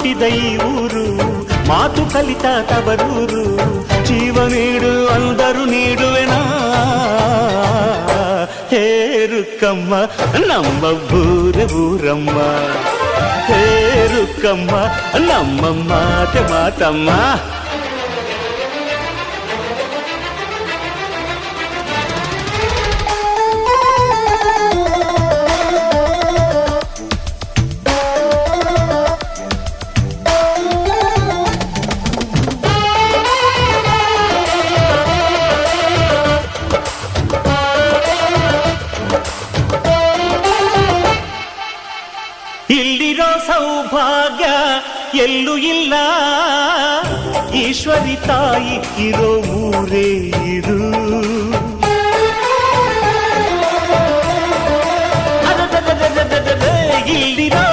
ಹುಟ್ಟಿದ ಈ ಊರು ಮಾತು ಕಲಿತ ತವರೂರು ಜೀವ ನೀಡು ಅಂದರು ನೀಡುವೆನಾ ಹೇರುಕಮ್ಮ ನಮ್ಮ ಊರಮ್ಮ ಹೇರುಕಮ್ಮ ನಮ್ಮ ಮಾತಮ್ಮ ಇಲ್ಲಿರೋ ಸೌಭಾಗ್ಯ ಎಲ್ಲೂ ಇಲ್ಲ ಈಶ್ವರಿ ತಾಯಿ ಇರೋ ಊರೇ ಇದು ಇಲ್ಲಿರೋ